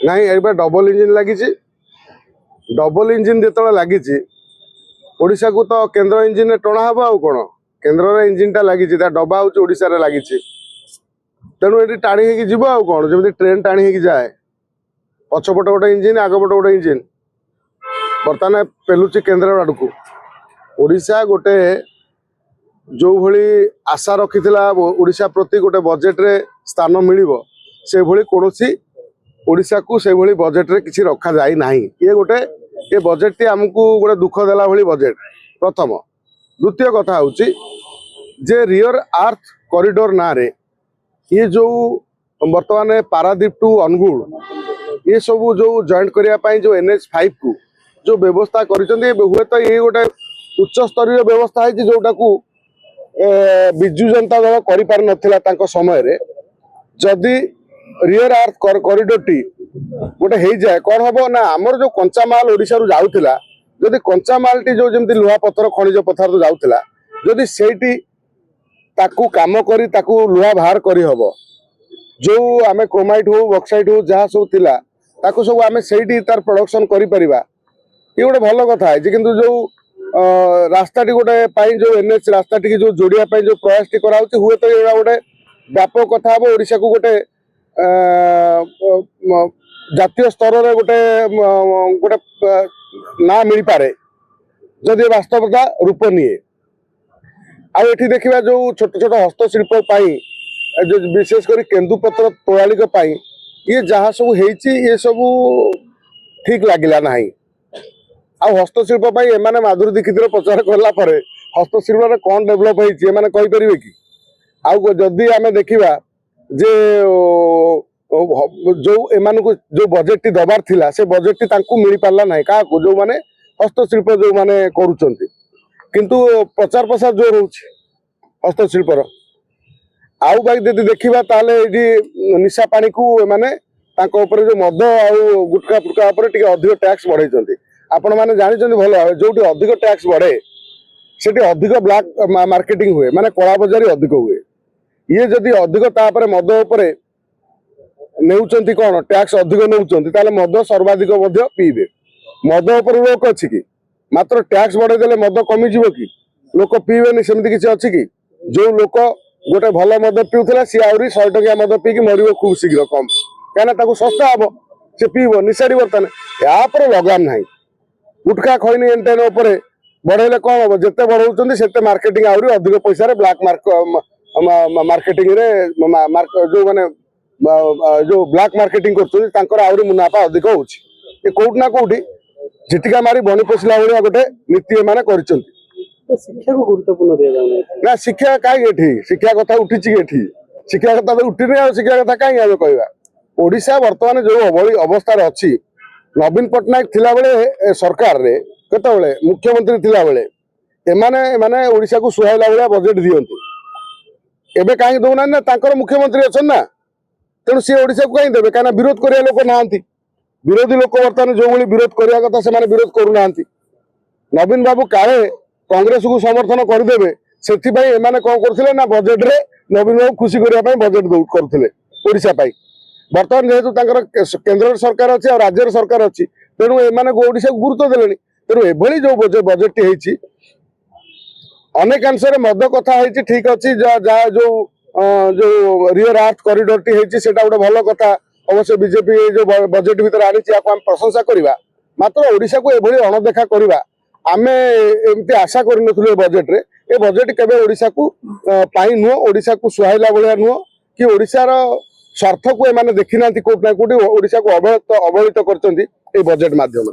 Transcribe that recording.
नहीं एबे double engine लगी। डबल इंजिन जो लगी ओडिशा को तो केंद्र इंजिन टणा हम आउ कौन केन्द्र इंजिन टा लगी डब्बा हूँ ओडिशा रे लगी तेणु ये टाणी होगी जीव आउ कौन जमी ट्रेन टाणी होगी जाए पछपटे गोटे इंजिन आगपटे गोटे इंजिन बर्तमान पेलुची केन्द्र आड़ को ओडिशा गोटे जो भली आशा रखी ओडिशा प्रति गोटे बजेट रे स्थान मिल से भली कौनसी ओडिशा को से भली बजेट रे किसी रखा जाई नाही। ये गोटे ये बजेट टी आमको गोटे दुख देला भली बजेट प्रथम। द्वितीय कथा होची जे रियर अर्थ कॉरिडोर ना रे ये जो वर्तमान पारादीप टू अनुगुल ये सब जो जॉइंट करने जो NH5 को जो व्यवस्था करिसेंती हुए तो ये गोटे उच्च स्तरीय व्यवस्था है जोटा को बिजु जनता दल करि पार नथिला तांको समय रे जदि रियर अर्थ कॉरिडोर टी गोटे हो जाए कौन हम ना आमर जो कंचा माल ओडिशा रु जाउथिला जदि कंचा माल टी जो जमती लुहा पत्थर खनिज पदार्थ जाउथिला जदि सेठी ताकू काम करी ताकू लुहा बाहर करी हबो जो आमे क्रोमाइट हो बक्साइट हो जहाँ सब थिला ताकू सब आमे सेठी तार प्रोडक्शन करि परिबा ये गोटे भल कथा है किंतु जो रास्ता टी गोटे जो NH रास्ता टी जो जोड़िया जो प्रयास टी करा हुए तो ये गोटे व्यापक कथा हम ओडिशा को गोटे जातीय स्तर रे गोटे गोटे ना मिल पारे जदि वास्तवता रूप निए आठी देखा जो छोट छोट हस्तशिल्प जो विशेषकर केन्दुपत्र तोड़ाली ये जहाँ सब ये सब ठीक लगिला ना आ हस्तशिल्प एमाने माधुरी दीक्षित प्रचार कला हस्तशिल्प कौन डेभलप होईपारे कि आउ जदि आम देखा जे जो एमान को जो बजेट टी दबार थिला से बजेट टी मिल पारला ना क्या जो माने हस्तशिल्प जो माने करूचंती किंतु प्रचार प्रसार जो रोच हस्तशिल्पर आउ बाकी यदि देखा ताले निशा पानी को माने जो मद आउ गुटका फुटका टे अधिक टैक्स बढ़ाई आपण मैंने जानते भल जो अधिक टैक्स बढ़े से अधिक ब्लैक मार्केटिंग हुए माने कला बजारी अधिक हुए ये जदि अधिक तापर मद उपरे नेउचंती कौन टैक्स अधिक नेउचंती ताले मद सर्वाधिक पीबे मद उपर रोक अच्छी कि मात्र टैक्स बढ़े मद कमी जीव कि लोक पीबेनि सेमती किसी अच्छी कि जो लोक गोटे भल मद पीउथला सी आउरी 100 टंकिया मद पीकी मरिबो खूब शीघ्र कम कहीं सस्ता हम से पीब निशाड़ी बर्तमान यापर लगाम ना गुटखा खैनी एंटेन बढ़ेले कौन हम जिते बढ़ाऊँ से मार्केटिंग आहरी अधिक पैसा ब्लैक मार्केटिंग रे जो माने जो ब्लैक मार्केटिंग कर मुनाफा अधिक होची कोउट ना कोउटी झिटिका मारी बनी पोषला भाया गोटे नीति एमाने कर शिक्षा को गुरुत्वपूर्ण दिया जाए ना शिक्षा कहीं शिक्षा कथा उठी शिक्षा कथा तो उठी नहीं शिक्षा कथा कहीं आम कहवा ओडिशा बर्तमान जो अवस्था अच्छी नवीन पट्टनायक थिला बेले सरकार रे केतबेले मुख्यमंत्री थिला बेले एमाने ओडिशा को सुहाइला भाया बजेट दियंती एबे कहीं दौना ना तांकर मुख्यमंत्री अच्छा ना तेणु सी ओडिशा को कहीं देवे कहीं विरोध करिया लोक नांती विरोधी लोक बर्तमान जो भली विरोध करिया कथा से विरोध करू नांती नवीन बाबू काहे कांग्रेस को समर्थन करदेवे से एमाने कौन करथिले ना बजेट रे नवीन बाबू खुशी करने बजेट करथिले ओडिशा पाई बर्तमान जेहेतु तांकर केंद्र सरकार अच्छी और राज्य सरकार अच्छी तेणु एमाने ओडिशा को गुरुत्व देलेनी तेणु एभली जो बजेट टी हेची अनेक अंशर मद कथा है ठीक अच्छी जो जो रियर अर्थ कॉरिडोर टी है सेटा गोटे भल कथा अवश्य बीजेपी जो बजेट भीतर आनी आम प्रशंसा करवा मात्र ओडिशा को एभली अणदेखा करवा आमे एमती आशा कर बजेट रे ए बजेट केबे ओडिशा को पाई नुह ओडिशा को सुहाइला भाया नुह कि ओडिशार स्वार्थ को एमाने देखी ना कोट ना कोटी ओडिशा को अवहेलित करचंती ए बजेट माध्यम।